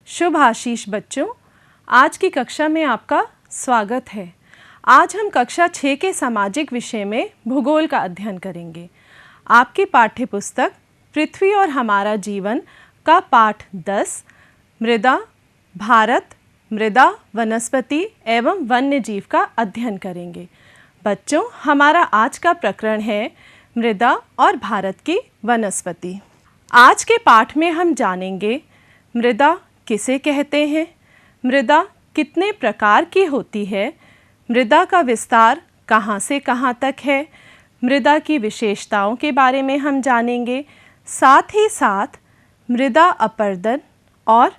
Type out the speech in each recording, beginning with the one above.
शुभ आशीष बच्चों, आज की कक्षा में आपका स्वागत है। आज हम कक्षा 6 के सामाजिक विषय में भूगोल का अध्ययन करेंगे। आपकी पाठ्य पुस्तक पृथ्वी और हमारा जीवन का पाठ 10 मृदा, भारत, मृदा, वनस्पति एवं वन्य जीव का अध्ययन करेंगे। बच्चों, हमारा आज का प्रकरण है मृदा और भारत की वनस्पति। आज के पाठ में हम जानेंगे मृदा किसे कहते हैं, मृदा कितने प्रकार की होती है, मृदा का विस्तार कहाँ से कहाँ तक है, मृदा की विशेषताओं के बारे में हम जानेंगे। साथ ही साथ मृदा अपरदन और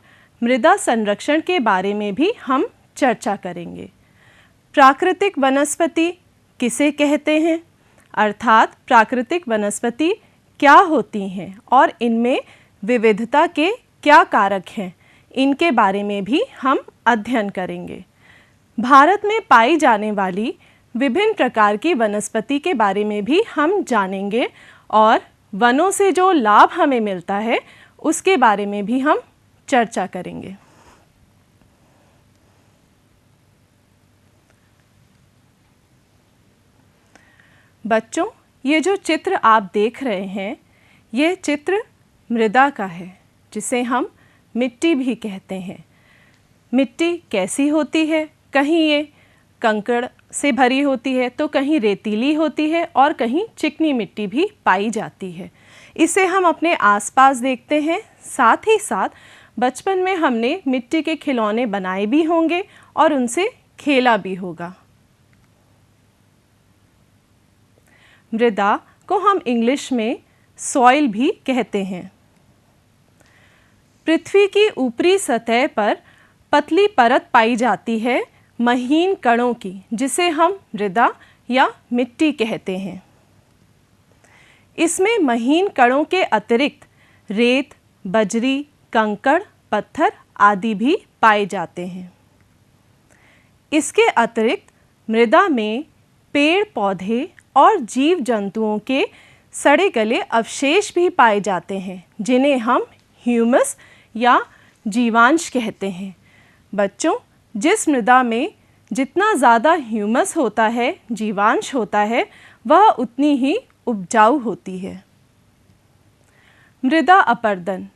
मृदा संरक्षण के बारे में भी हम चर्चा करेंगे। प्राकृतिक वनस्पति किसे कहते हैं, अर्थात प्राकृतिक वनस्पति क्या होती हैं और इनमें विविधता के क्या कारक हैं, इनके बारे में भी हम अध्ययन करेंगे। भारत में पाई जाने वाली विभिन्न प्रकार की वनस्पति के बारे में भी हम जानेंगे और वनों से जो लाभ हमें मिलता है उसके बारे में भी हम चर्चा करेंगे। बच्चों, ये जो चित्र आप देख रहे हैं, ये चित्र मृदा का है, जिसे हम मिट्टी भी कहते हैं। मिट्टी कैसी होती है? कहीं ये कंकड़ से भरी होती है तो कहीं रेतीली होती है और कहीं चिकनी मिट्टी भी पाई जाती है। इसे हम अपने आसपास देखते हैं। साथ ही साथ बचपन में हमने मिट्टी के खिलौने बनाए भी होंगे और उनसे खेला भी होगा। मृदा को हम इंग्लिश में सॉइल भी कहते हैं। पृथ्वी की ऊपरी सतह पर पतली परत पाई जाती है महीन कणों की, जिसे हम मृदा या मिट्टी कहते हैं। इसमें महीन कणों के अतिरिक्त रेत, बजरी, कंकड़, पत्थर आदि भी पाए जाते हैं। इसके अतिरिक्त मृदा में पेड़ पौधे और जीव जंतुओं के सड़े गले अवशेष भी पाए जाते हैं, जिन्हें हम ह्यूमस या जीवांश कहते हैं। बच्चों, जिस मृदा में जितना ज़्यादा ह्यूमस होता है, जीवांश होता है, वह उतनी ही उपजाऊ होती है। मृदा अपरदन।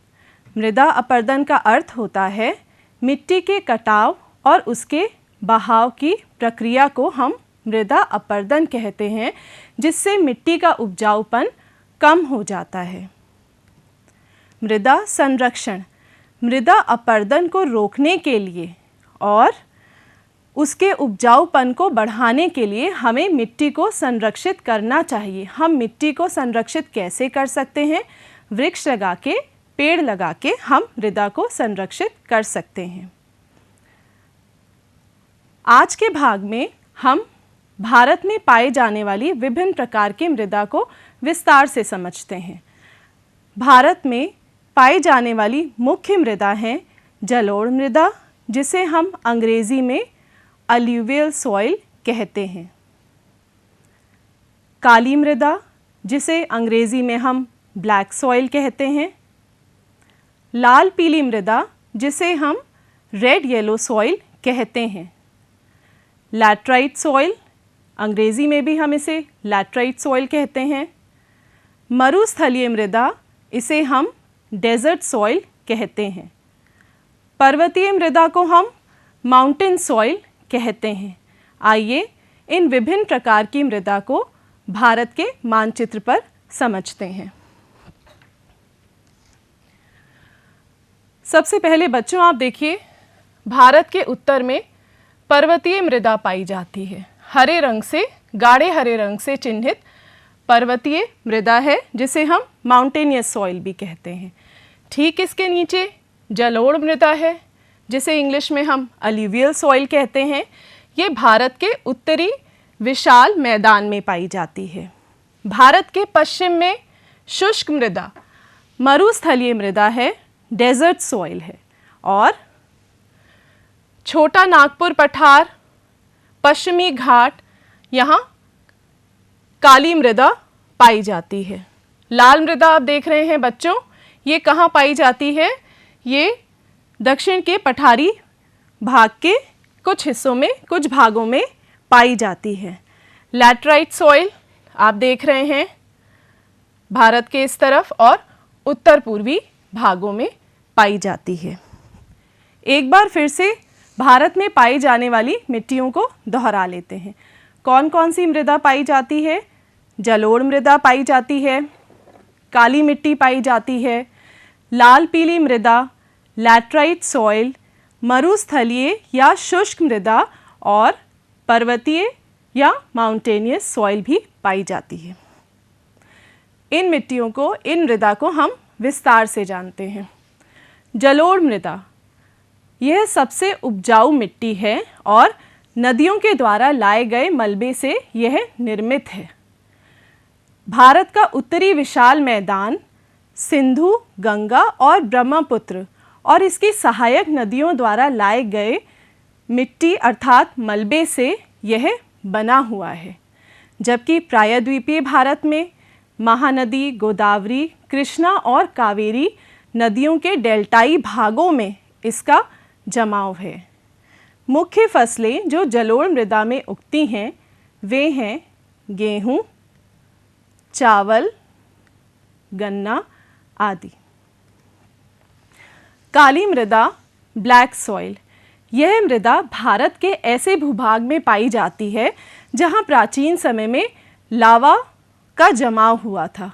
मृदा अपरदन का अर्थ होता है मिट्टी के कटाव और उसके बहाव की प्रक्रिया को हम मृदा अपरदन कहते हैं, जिससे मिट्टी का उपजाऊपन कम हो जाता है। मृदा संरक्षण। मृदा अपरदन को रोकने के लिए और उसके उपजाऊपन को बढ़ाने के लिए हमें मिट्टी को संरक्षित करना चाहिए। हम मिट्टी को संरक्षित कैसे कर सकते हैं? वृक्ष लगा के, पेड़ लगा के हम मृदा को संरक्षित कर सकते हैं। आज के भाग में हम भारत में पाए जाने वाली विभिन्न प्रकार की मृदा को विस्तार से समझते हैं। भारत में पाई जाने वाली मुख्य मृदा हैं जलोढ़ मृदा, जिसे हम अंग्रेजी में अलूवियल सॉइल कहते हैं, काली मृदा, जिसे अंग्रेजी में हम ब्लैक सॉइल कहते हैं, लाल पीली मृदा, जिसे हम रेड येलो सॉइल कहते हैं, लैटराइट सॉइल, अंग्रेजी में भी हम इसे लैटराइट सॉइल कहते हैं, मरुस्थलीय मृदा, इसे हम डेजर्ट सॉइल कहते हैं, पर्वतीय मृदा को हम माउंटेन सॉइल कहते हैं। आइए इन विभिन्न प्रकार की मृदा को भारत के मानचित्र पर समझते हैं। सबसे पहले बच्चों, आप देखिए, भारत के उत्तर में पर्वतीय मृदा पाई जाती है। हरे रंग से, गाढ़े हरे रंग से चिन्हित पर्वतीय मृदा है, जिसे हम माउंटेनियस सॉइल भी कहते हैं। ठीक इसके नीचे जलोढ़ मृदा है, जिसे इंग्लिश में हम अलूवियल सॉइल कहते हैं। ये भारत के उत्तरी विशाल मैदान में पाई जाती है। भारत के पश्चिम में शुष्क मृदा, मरुस्थलीय मृदा है, डेजर्ट सॉइल है। और छोटा नागपुर पठार, पश्चिमी घाट, यहाँ काली मृदा पाई जाती है। लाल मृदा आप देख रहे हैं बच्चों, ये कहाँ पाई जाती है? ये दक्षिण के पठारी भाग के कुछ हिस्सों में, कुछ भागों में पाई जाती है। लैटराइट सॉइल आप देख रहे हैं भारत के इस तरफ और उत्तर पूर्वी भागों में पाई जाती है। एक बार फिर से भारत में पाई जाने वाली मिट्टियों को दोहरा लेते हैं। कौन कौन सी मृदा पाई जाती है? जलोढ़ मृदा पाई जाती है, काली मिट्टी पाई जाती है, लाल पीली मृदा, लैटराइट सॉइल, मरुस्थलीय या शुष्क मृदा और पर्वतीय या माउंटेनियस सॉइल भी पाई जाती है। इन मिट्टियों को, इन मृदा को हम विस्तार से जानते हैं। जलोढ़ मृदा, यह सबसे उपजाऊ मिट्टी है और नदियों के द्वारा लाए गए मलबे से यह निर्मित है। भारत का उत्तरी विशाल मैदान सिंधु, गंगा और ब्रह्मपुत्र और इसकी सहायक नदियों द्वारा लाए गए मिट्टी अर्थात मलबे से यह बना हुआ है, जबकि प्रायद्वीपीय भारत में महानदी, गोदावरी, कृष्णा और कावेरी नदियों के डेल्टाई भागों में इसका जमाव है। मुख्य फसलें जो जलोढ़ मृदा में उगती हैं वे हैं गेहूँ, चावल, गन्ना आदि। काली मृदा, ब्लैक सॉइल, यह मृदा भारत के ऐसे भूभाग में पाई जाती है जहां प्राचीन समय में लावा का जमाव हुआ था।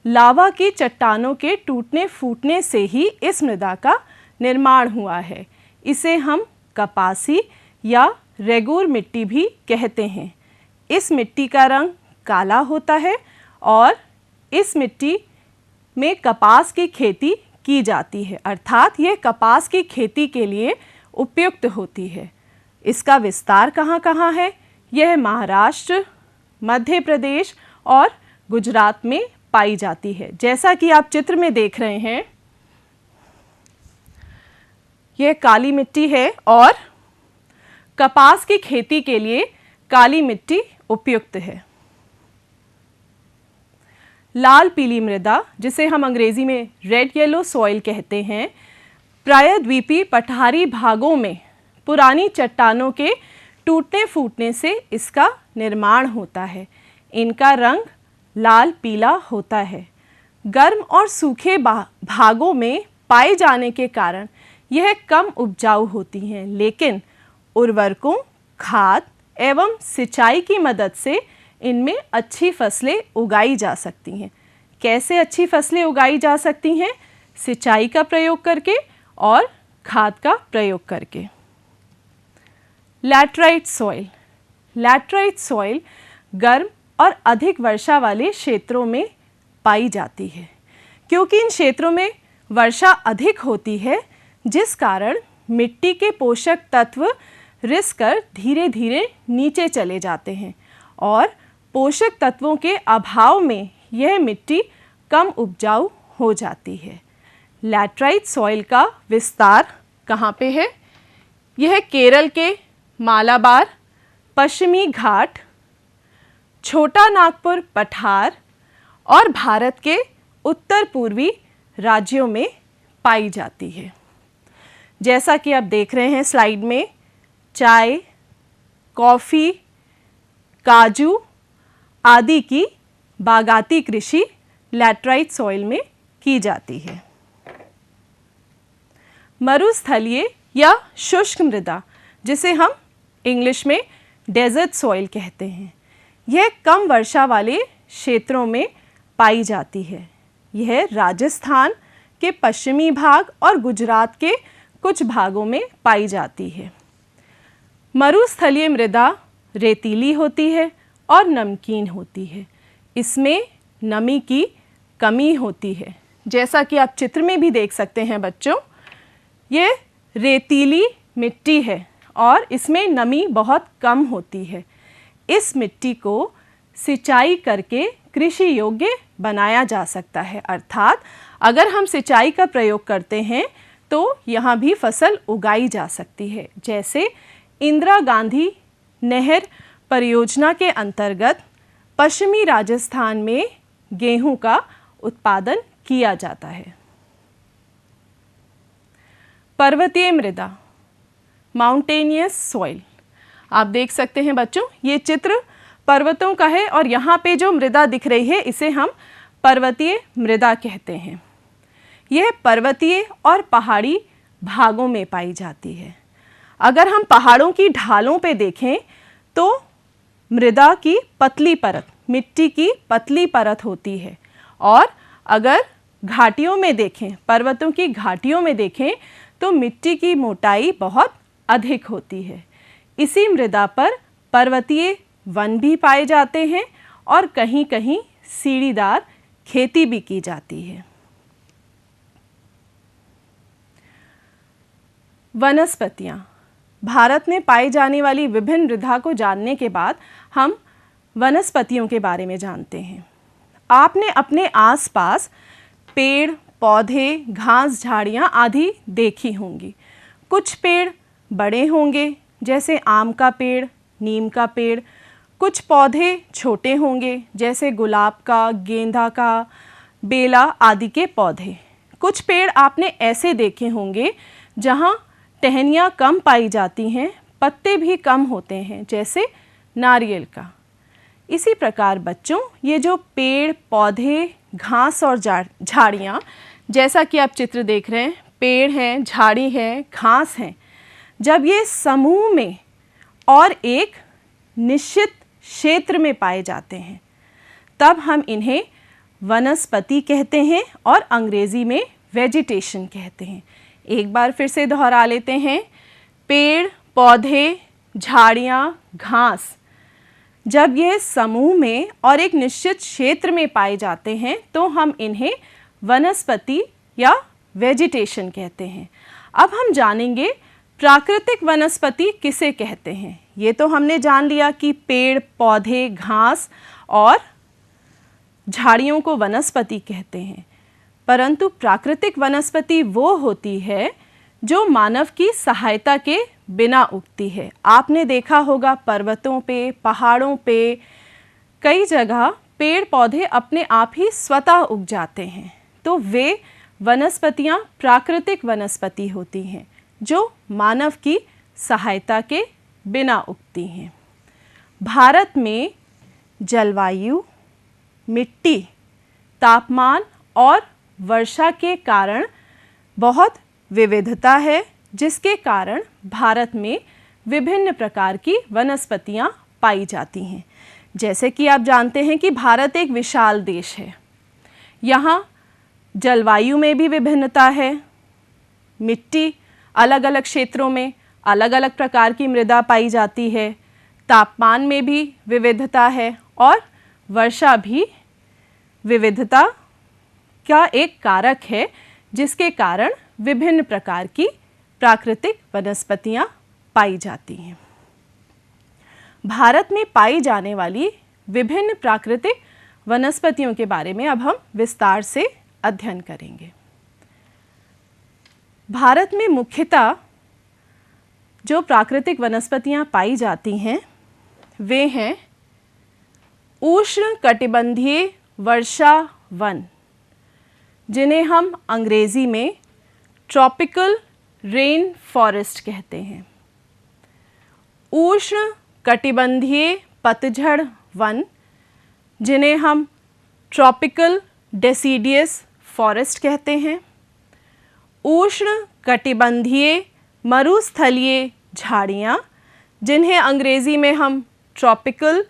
लावा की चट्टानों के टूटने फूटने से ही इस मृदा का निर्माण हुआ है। इसे हम कपासी या रेगूर मिट्टी भी कहते हैं। इस मिट्टी का रंग काला होता है और इस मिट्टी में कपास की खेती की जाती है, अर्थात यह कपास की खेती के लिए उपयुक्त होती है। इसका विस्तार कहाँ कहाँ है? यह महाराष्ट्र, मध्य प्रदेश और गुजरात में पाई जाती है। जैसा कि आप चित्र में देख रहे हैं, यह काली मिट्टी है और कपास की खेती के लिए काली मिट्टी उपयुक्त है। लाल पीली मृदा, जिसे हम अंग्रेजी में रेड येलो सॉइल कहते हैं, प्रायद्वीपीय पठारी भागों में पुरानी चट्टानों के टूटने फूटने से इसका निर्माण होता है। इनका रंग लाल पीला होता है। गर्म और सूखे भागों में पाए जाने के कारण यह कम उपजाऊ होती हैं, लेकिन उर्वरकों, खाद एवं सिंचाई की मदद से इनमें अच्छी फसलें उगाई जा सकती हैं। कैसे अच्छी फसलें उगाई जा सकती हैं? सिंचाई का प्रयोग करके और खाद का प्रयोग करके। लैटराइट सॉइल, लैटराइट सॉइल गर्म और अधिक वर्षा वाले क्षेत्रों में पाई जाती है, क्योंकि इन क्षेत्रों में वर्षा अधिक होती है, जिस कारण मिट्टी के पोषक तत्व रिस कर धीरे धीरे नीचे चले जाते हैं और पोषक तत्वों के अभाव में यह मिट्टी कम उपजाऊ हो जाती है। लैटराइट सॉइल का विस्तार कहाँ पे है? यह केरल के मालाबार, पश्चिमी घाट, छोटा नागपुर पठार और भारत के उत्तर पूर्वी राज्यों में पाई जाती है। जैसा कि आप देख रहे हैं स्लाइड में, चाय, कॉफ़ी, काजू आदि की बागाती कृषि लैटराइट सॉइल में की जाती है। मरुस्थलीय या शुष्क मृदा, जिसे हम इंग्लिश में डेजर्ट सॉइल कहते हैं, यह कम वर्षा वाले क्षेत्रों में पाई जाती है। यह राजस्थान के पश्चिमी भाग और गुजरात के कुछ भागों में पाई जाती है। मरुस्थलीय मृदा रेतीली होती है और नमकीन होती है। इसमें नमी की कमी होती है। जैसा कि आप चित्र में भी देख सकते हैं बच्चों, ये रेतीली मिट्टी है और इसमें नमी बहुत कम होती है। इस मिट्टी को सिंचाई करके कृषि योग्य बनाया जा सकता है, अर्थात अगर हम सिंचाई का प्रयोग करते हैं तो यहाँ भी फसल उगाई जा सकती है। जैसे इंदिरा गांधी नहर परियोजना के अंतर्गत पश्चिमी राजस्थान में गेहूं का उत्पादन किया जाता है। पर्वतीय मृदा, माउंटेनियस सॉइल। आप देख सकते हैं बच्चों, ये चित्र पर्वतों का है और यहाँ पे जो मृदा दिख रही है इसे हम पर्वतीय मृदा कहते हैं। यह पर्वतीय और पहाड़ी भागों में पाई जाती है। अगर हम पहाड़ों की ढालों पे देखें तो मृदा की पतली परत, मिट्टी की पतली परत होती है, और अगर घाटियों में देखें, पर्वतों की घाटियों में देखें तो मिट्टी की मोटाई बहुत अधिक होती है। इसी मृदा पर पर्वतीय वन भी पाए जाते हैं और कहीं कहीं सीढ़ीदार खेती भी की जाती है। वनस्पतियाँ। भारत में पाई जाने वाली विभिन्न मृदा को जानने के बाद हम वनस्पतियों के बारे में जानते हैं। आपने अपने आसपास पेड़, पौधे, घास, झाड़ियाँ आदि देखी होंगी। कुछ पेड़ बड़े होंगे जैसे आम का पेड़, नीम का पेड़। कुछ पौधे छोटे होंगे जैसे गुलाब का, गेंदा का, बेला आदि के पौधे। कुछ पेड़ आपने ऐसे देखे होंगे जहाँ टहनियाँ कम पाई जाती हैं, पत्ते भी कम होते हैं जैसे नारियल का। इसी प्रकार बच्चों, ये जो पेड़, पौधे, घास और झाड़ियाँ, जैसा कि आप चित्र देख रहे हैं, पेड़ हैं, झाड़ी है, घास हैं, जब ये समूह में और एक निश्चित क्षेत्र में पाए जाते हैं तब हम इन्हें वनस्पति कहते हैं और अंग्रेजी में वेजिटेशन कहते हैं। एक बार फिर से दोहरा लेते हैं। पेड़, पौधे, झाड़ियाँ, घास, जब ये समूह में और एक निश्चित क्षेत्र में पाए जाते हैं तो हम इन्हें वनस्पति या वेजिटेशन कहते हैं। अब हम जानेंगे प्राकृतिक वनस्पति किसे कहते हैं। ये तो हमने जान लिया कि पेड़, पौधे, घास और झाड़ियों को वनस्पति कहते हैं, परंतु प्राकृतिक वनस्पति वो होती है जो मानव की सहायता के बिना उगती है। आपने देखा होगा पर्वतों पे, पहाड़ों पे, कई जगह पेड़ पौधे अपने आप ही स्वतः उग जाते हैं, तो वे वनस्पतियाँ प्राकृतिक वनस्पति होती हैं जो मानव की सहायता के बिना उगती हैं। भारत में जलवायु, मिट्टी, तापमान और वर्षा के कारण बहुत विविधता है, जिसके कारण भारत में विभिन्न प्रकार की वनस्पतियाँ पाई जाती हैं। जैसे कि आप जानते हैं कि भारत एक विशाल देश है। यहाँ जलवायु में भी विभिन्नता है, मिट्टी अलग अलग क्षेत्रों में अलग अलग प्रकार की मृदा पाई जाती है, तापमान में भी विविधता है और वर्षा भी विविधता का एक कारक है, जिसके कारण विभिन्न प्रकार की प्राकृतिक वनस्पतियाँ पाई जाती हैं। भारत में पाई जाने वाली विभिन्न प्राकृतिक वनस्पतियों के बारे में अब हम विस्तार से अध्ययन करेंगे। भारत में मुख्यतः जो प्राकृतिक वनस्पतियाँ पाई जाती हैं वे हैं उष्णकटिबंधीय वर्षा वन, जिन्हें हम अंग्रेजी में ट्रॉपिकल रेन फॉरेस्ट कहते हैं। उष्णकटिबंधीय पतझड़ वन, जिन्हें हम ट्रॉपिकल डेसिडियस फॉरेस्ट कहते हैं। उष्णकटिबंधीय मरुस्थलीय झाड़ियाँ, जिन्हें अंग्रेजी में हम ट्रॉपिकल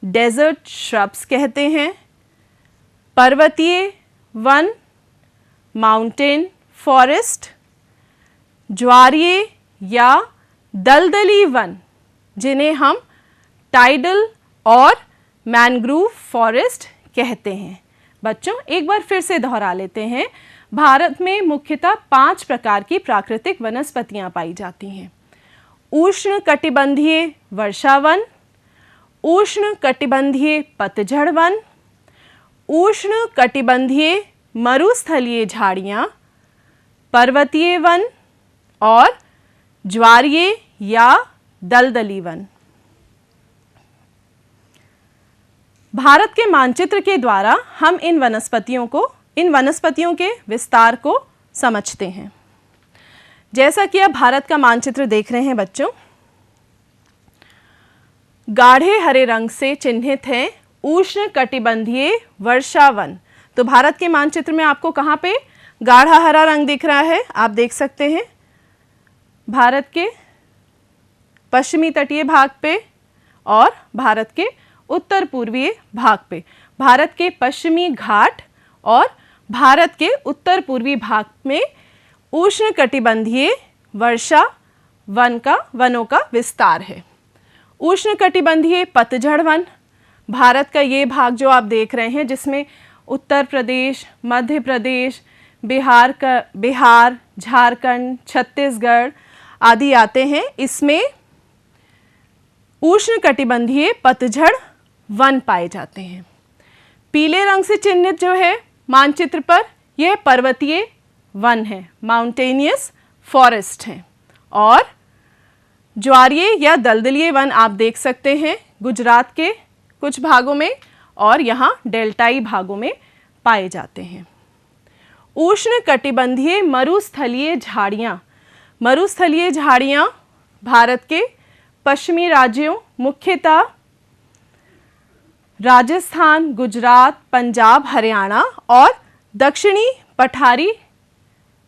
डेजर्ट श्रब्स कहते हैं। पर्वतीय वन, माउंटेन फॉरेस्ट। ज्वारीय या दलदली वन, जिन्हें हम टाइडल और मैंग्रोव फॉरेस्ट कहते हैं। बच्चों, एक बार फिर से दोहरा लेते हैं। भारत में मुख्यतः 5 प्रकार की प्राकृतिक वनस्पतियाँ पाई जाती हैं। उष्णकटिबंधीय वर्षा वन, उष्णकटिबंधीय पतझड़ वन, उष्णकटिबंधीय मरुस्थलीय झाड़ियाँ, पर्वतीय वन और ज्वारीय या दलदली वन। भारत के मानचित्र के द्वारा हम इन वनस्पतियों के विस्तार को समझते हैं। जैसा कि आप भारत का मानचित्र देख रहे हैं बच्चों, गाढ़े हरे रंग से चिन्हित है उष्ण कटिबंधीय वर्षा वन। तो भारत के मानचित्र में आपको कहाँ पे गाढ़ा हरा रंग दिख रहा है? आप देख सकते हैं भारत के पश्चिमी तटीय भाग पे और भारत के उत्तर पूर्वीय भाग पे। भारत के पश्चिमी घाट और भारत के उत्तर पूर्वी भाग में उष्ण कटिबंधीय वर्षा वनों का विस्तार है। उष्ण कटिबंधीय पतझड़ वन, भारत का ये भाग जो आप देख रहे हैं जिसमें उत्तर प्रदेश, मध्य प्रदेश, बिहार, झारखंड, छत्तीसगढ़ आदि आते हैं, इसमें उष्ण कटिबंधीय पतझड़ वन पाए जाते हैं। पीले रंग से चिन्हित जो है मानचित्र पर, यह पर्वतीय वन है, माउंटेनियस फॉरेस्ट है। और ज्वारीय या दलदलीय वन आप देख सकते हैं गुजरात के कुछ भागों में और यहाँ डेल्टाई भागों में पाए जाते हैं। उष्ण कटिबंधीय मरुस्थलीय झाड़ियाँ भारत के पश्चिमी राज्यों, मुख्यतः राजस्थान, गुजरात, पंजाब, हरियाणा और दक्षिणी पठारी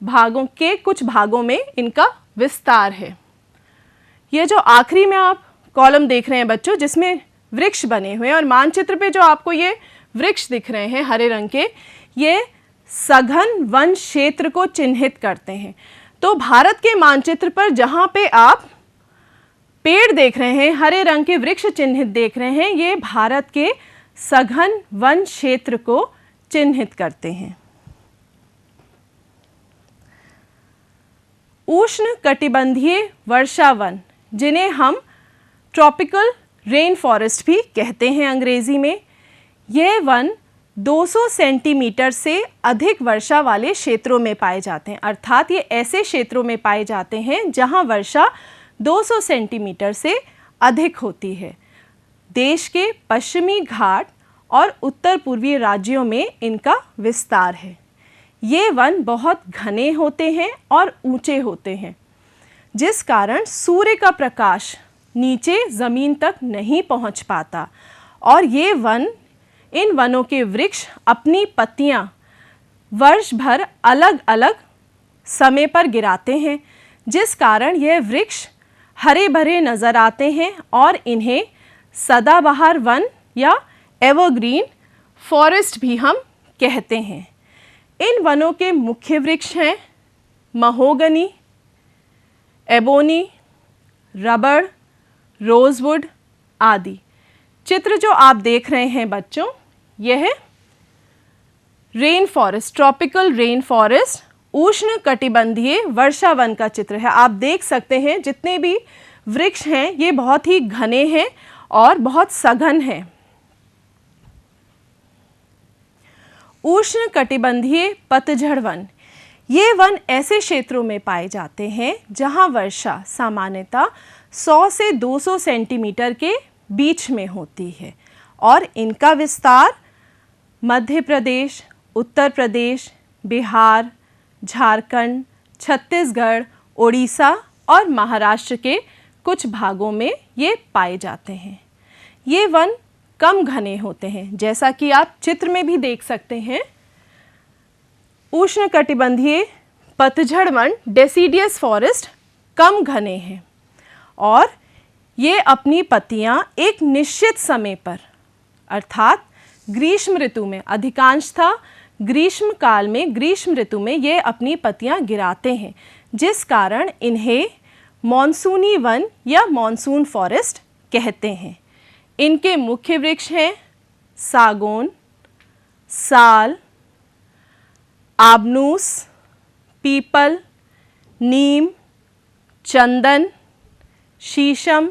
भागों के कुछ भागों में इनका विस्तार है। ये जो आखिरी में आप कॉलम देख रहे हैं बच्चों, जिसमें वृक्ष बने हुए हैं और मानचित्र पे जो आपको ये वृक्ष दिख रहे हैं हरे रंग के, ये सघन वन क्षेत्र को चिन्हित करते हैं। तो भारत के मानचित्र पर जहाँ पे आप पेड़ देख रहे हैं, हरे रंग के वृक्ष चिन्हित देख रहे हैं, ये भारत के सघन वन क्षेत्र को चिन्हित करते हैं। उष्ण कटिबंधीय वर्षा वन, जिन्हें हम ट्रॉपिकल रेन फॉरेस्ट भी कहते हैं अंग्रेजी में, यह वन 200 सेंटीमीटर से अधिक वर्षा वाले क्षेत्रों में पाए जाते हैं। अर्थात ये ऐसे क्षेत्रों में पाए जाते हैं जहां वर्षा 200 सेंटीमीटर से अधिक होती है। देश के पश्चिमी घाट और उत्तर पूर्वी राज्यों में इनका विस्तार है। ये वन बहुत घने होते हैं और ऊंचे होते हैं, जिस कारण सूर्य का प्रकाश नीचे ज़मीन तक नहीं पहुंच पाता और इन वनों के वृक्ष अपनी पत्तियां वर्ष भर अलग अलग समय पर गिराते हैं, जिस कारण यह वृक्ष हरे भरे नज़र आते हैं और इन्हें सदाबहार वन या एवरग्रीन फॉरेस्ट भी हम कहते हैं। इन वनों के मुख्य वृक्ष हैं महोगनी, एबोनी, रबड़, रोजवुड आदि। चित्र जो आप देख रहे हैं बच्चों, यह rain forest, tropical rain forest, उष्ण कटिबंधीय वर्षा वन का चित्र है। आप देख सकते हैं जितने भी वृक्ष हैं ये बहुत ही घने हैं और बहुत सघन हैं। उष्ण कटिबंधीय पतझड़ वन, ये वन ऐसे क्षेत्रों में पाए जाते हैं जहां वर्षा सामान्यतः 100 से 200 सेंटीमीटर के बीच में होती है और इनका विस्तार मध्य प्रदेश, उत्तर प्रदेश, बिहार, झारखंड, छत्तीसगढ़, ओडिशा और महाराष्ट्र के कुछ भागों में ये पाए जाते हैं। ये वन कम घने होते हैं, जैसा कि आप चित्र में भी देख सकते हैं। उष्ण कटिबंधीय पतझड़ वन डेसिडियस फॉरेस्ट कम घने हैं और ये अपनी पत्तियां एक निश्चित समय पर, अर्थात ग्रीष्म ऋतु में, अधिकांशतः ग्रीष्म काल में, ग्रीष्म ऋतु में ये अपनी पत्तियां गिराते हैं, जिस कारण इन्हें मॉनसूनी वन या मॉनसून फॉरेस्ट कहते हैं। इनके मुख्य वृक्ष हैं सागौन, साल, आबनूस, पीपल, नीम, चंदन, शीशम,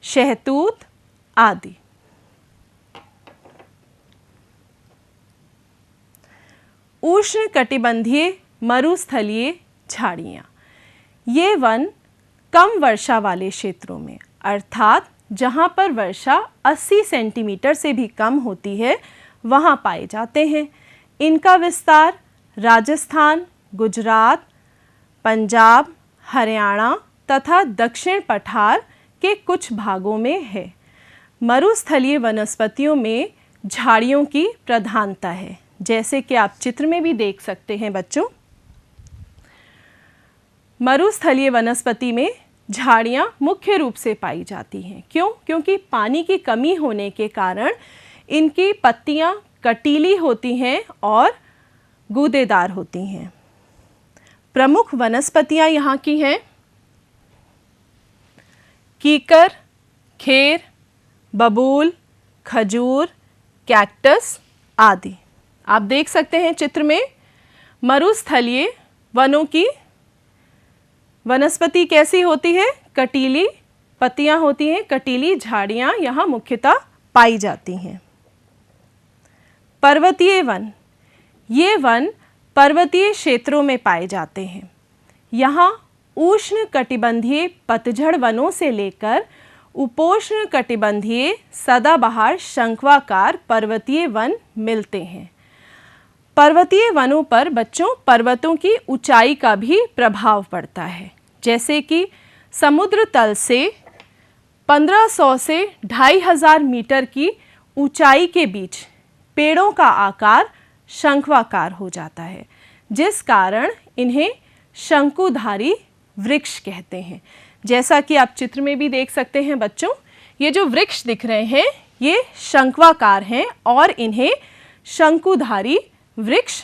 शहतूत आदि। उष्ण कटिबंधीय मरुस्थलीय झाड़ियाँ, ये वन कम वर्षा वाले क्षेत्रों में, अर्थात जहाँ पर वर्षा 80 सेंटीमीटर से भी कम होती है, वहाँ पाए जाते हैं। इनका विस्तार राजस्थान, गुजरात, पंजाब, हरियाणा तथा दक्षिण पठार के कुछ भागों में है। मरुस्थलीय वनस्पतियों में झाड़ियों की प्रधानता है, जैसे कि आप चित्र में भी देख सकते हैं बच्चों। मरुस्थलीय वनस्पति में झाड़ियाँ मुख्य रूप से पाई जाती हैं। क्यों? क्योंकि पानी की कमी होने के कारण इनकी पत्तियाँ कटीली होती हैं और गूदेदार होती हैं। प्रमुख वनस्पतियाँ यहाँ की हैं कीकर, खेर, बबूल, खजूर, कैक्टस आदि। आप देख सकते हैं चित्र में मरुस्थलीय वनों की वनस्पति कैसी होती है, कटीली पत्तियां होती हैं, कटीली झाड़ियां यहाँ मुख्यतः पाई जाती हैं। पर्वतीय वन, ये वन पर्वतीय क्षेत्रों में पाए जाते हैं। यहाँ उष्ण कटिबंधीय पतझड़ वनों से लेकर उपोष्ण कटिबंधीय सदाबहार शंक्वाकार पर्वतीय वन मिलते हैं। पर्वतीय वनों पर बच्चों पर्वतों की ऊंचाई का भी प्रभाव पड़ता है, जैसे कि समुद्र तल से 1500 से 2500 मीटर की ऊंचाई के बीच पेड़ों का आकार शंक्वाकार हो जाता है, जिस कारण इन्हें शंकुधारी वृक्ष कहते हैं। जैसा कि आप चित्र में भी देख सकते हैं बच्चों, ये जो वृक्ष दिख रहे हैं ये शंक्वाकार हैं और इन्हें शंकुधारी वृक्ष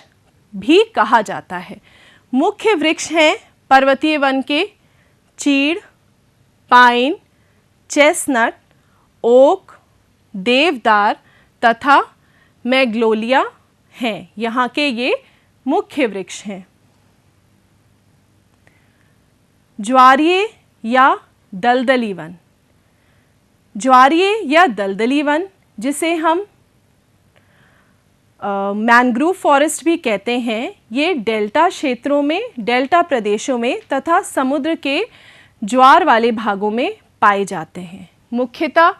भी कहा जाता है। मुख्य वृक्ष हैं पर्वतीय वन के चीड़, पाइन, चेस्टनट, ओक, देवदार तथा मैग्नोलिया हैं। यहाँ के ये मुख्य वृक्ष हैं। ज्वारीय या दलदली वन, ज्वारीय या दलदली वन जिसे हम मैंग्रोव फॉरेस्ट भी कहते हैं, ये डेल्टा क्षेत्रों में, डेल्टा प्रदेशों में तथा समुद्र के ज्वार वाले भागों में पाए जाते हैं। मुख्यतः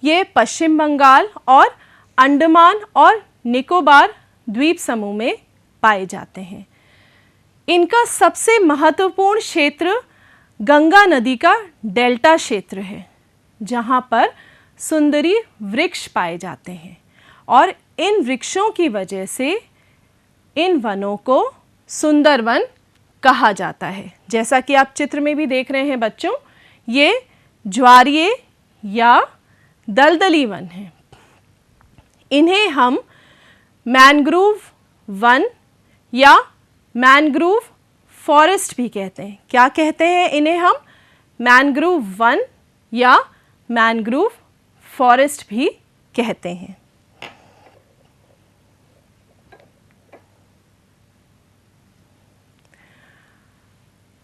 ये पश्चिम बंगाल और अंडमान और निकोबार द्वीप समूह में पाए जाते हैं। इनका सबसे महत्वपूर्ण क्षेत्र गंगा नदी का डेल्टा क्षेत्र है, जहाँ पर सुंदरी वृक्ष पाए जाते हैं और इन वृक्षों की वजह से इन वनों को सुंदर वन कहा जाता है। जैसा कि आप चित्र में भी देख रहे हैं बच्चों, ये ज्वारीय या दलदली वन हैं। इन्हें हम मैंग्रोव वन या मैंग्रोव फॉरेस्ट भी कहते हैं। क्या कहते हैं इन्हें हम? मैंग्रोव वन या मैंग्रोव फॉरेस्ट भी कहते हैं।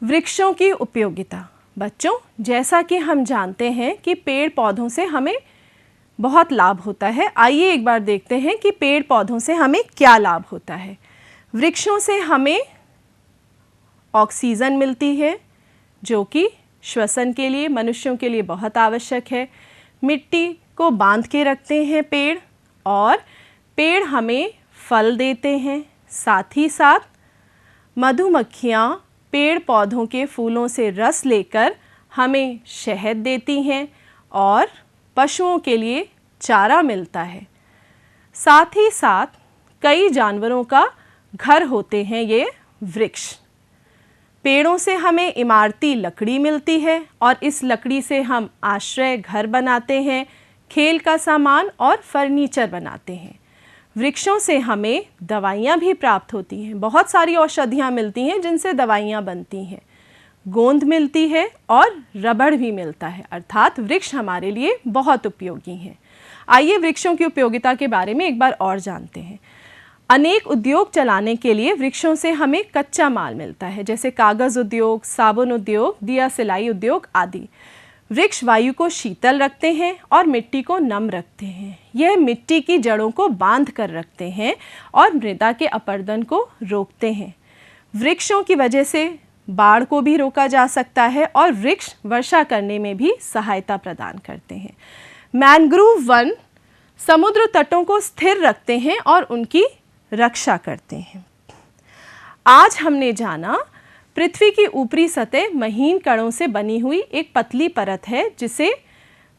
वृक्षों की उपयोगिता। बच्चों, जैसा कि हम जानते हैं कि पेड़ पौधों से हमें बहुत लाभ होता है। आइए एक बार देखते हैं कि पेड़ पौधों से हमें क्या लाभ होता है। वृक्षों से हमें ऑक्सीजन मिलती है, जो कि श्वसन के लिए, मनुष्यों के लिए बहुत आवश्यक है। मिट्टी को बांध के रखते हैं पेड़, और पेड़ हमें फल देते हैं। साथ ही साथ मधुमक्खियाँ पेड़ पौधों के फूलों से रस लेकर हमें शहद देती हैं और पशुओं के लिए चारा मिलता है। साथ ही साथ कई जानवरों का घर होते हैं ये वृक्ष। पेड़ों से हमें इमारती लकड़ी मिलती है और इस लकड़ी से हम आश्रय घर बनाते हैं, खेल का सामान और फर्नीचर बनाते हैं। वृक्षों से हमें दवाइयाँ भी प्राप्त होती हैं। बहुत सारी औषधियाँ मिलती हैं जिनसे दवाइयाँ बनती हैं। गोंद मिलती है और रबड़ भी मिलता है, अर्थात वृक्ष हमारे लिए बहुत उपयोगी हैं। आइए वृक्षों की उपयोगिता के बारे में एक बार और जानते हैं। अनेक उद्योग चलाने के लिए वृक्षों से हमें कच्चा माल मिलता है, जैसे कागज़ उद्योग, साबुन उद्योग, दिया सिलाई उद्योग आदि। वृक्ष वायु को शीतल रखते हैं और मिट्टी को नम रखते हैं। यह मिट्टी की जड़ों को बांध कर रखते हैं और मृदा के अपरदन को रोकते हैं। वृक्षों की वजह से बाढ़ को भी रोका जा सकता है और वृक्ष वर्षा करने में भी सहायता प्रदान करते हैं। मैंग्रोव वन समुद्र तटों को स्थिर रखते हैं और उनकी रक्षा करते हैं। आज हमने जाना पृथ्वी की ऊपरी सतह महीन कणों से बनी हुई एक पतली परत है, जिसे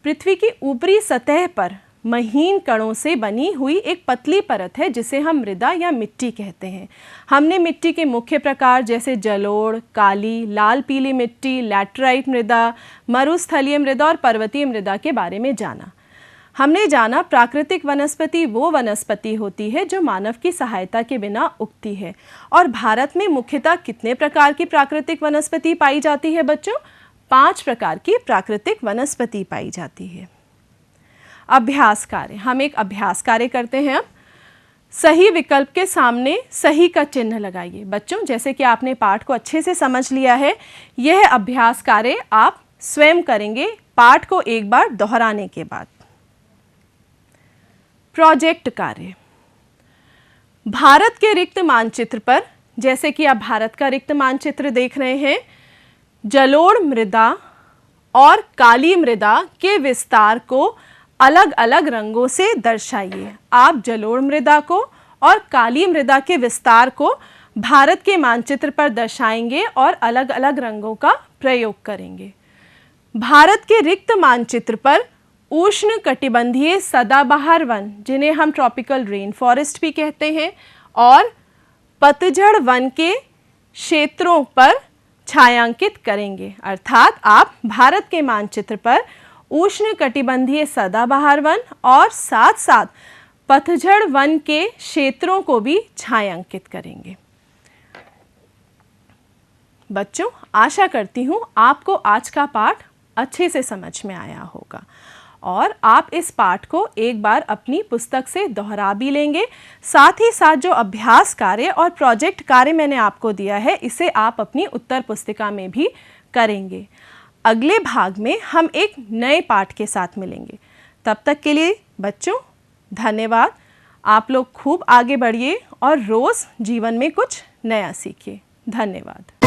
पृथ्वी की ऊपरी सतह पर महीन कणों से बनी हुई एक पतली परत है जिसे हम मृदा या मिट्टी कहते हैं। हमने मिट्टी के मुख्य प्रकार जैसे जलोढ़, काली, लाल पीली मिट्टी, लैटराइट मृदा, मरुस्थलीय मृदा और पर्वतीय मृदा के बारे में जाना। हमने जाना प्राकृतिक वनस्पति वो वनस्पति होती है जो मानव की सहायता के बिना उगती है। और भारत में मुख्यतः कितने प्रकार की प्राकृतिक वनस्पति पाई जाती है बच्चों? 5 प्रकार की प्राकृतिक वनस्पति पाई जाती है। अभ्यास कार्य, हम एक अभ्यास कार्य करते हैं। अब सही विकल्प के सामने सही का चिन्ह लगाइए। बच्चों, जैसे कि आपने पाठ को अच्छे से समझ लिया है, यह अभ्यास कार्य आप स्वयं करेंगे पाठ को एक बार दोहराने के बाद। प्रोजेक्ट कार्य, भारत के रिक्त मानचित्र पर, जैसे कि आप भारत का रिक्त मानचित्र देख रहे हैं, जलोढ़ मृदा और काली मृदा के विस्तार को अलग अलग रंगों से दर्शाइए। आप जलोढ़ मृदा को और काली मृदा के विस्तार को भारत के मानचित्र पर दर्शाएंगे और अलग अलग रंगों का प्रयोग करेंगे। भारत के रिक्त मानचित्र पर उष्ण कटिबंधीय सदाबहार वन, जिन्हें हम ट्रॉपिकल रेन फॉरेस्ट भी कहते हैं, और पतझड़ वन के क्षेत्रों पर छायांकित करेंगे। अर्थात आप भारत के मानचित्र पर उष्ण कटिबंधीय सदाबहार वन और साथ साथ पतझड़ वन के क्षेत्रों को भी छायांकित करेंगे। बच्चों, आशा करती हूँ आपको आज का पाठ अच्छे से समझ में आया होगा और आप इस पाठ को एक बार अपनी पुस्तक से दोहरा भी लेंगे। साथ ही साथ जो अभ्यास कार्य और प्रोजेक्ट कार्य मैंने आपको दिया है, इसे आप अपनी उत्तर पुस्तिका में भी करेंगे। अगले भाग में हम एक नए पाठ के साथ मिलेंगे। तब तक के लिए बच्चों धन्यवाद। आप लोग खूब आगे बढ़िए और रोज़ जीवन में कुछ नया सीखिए। धन्यवाद।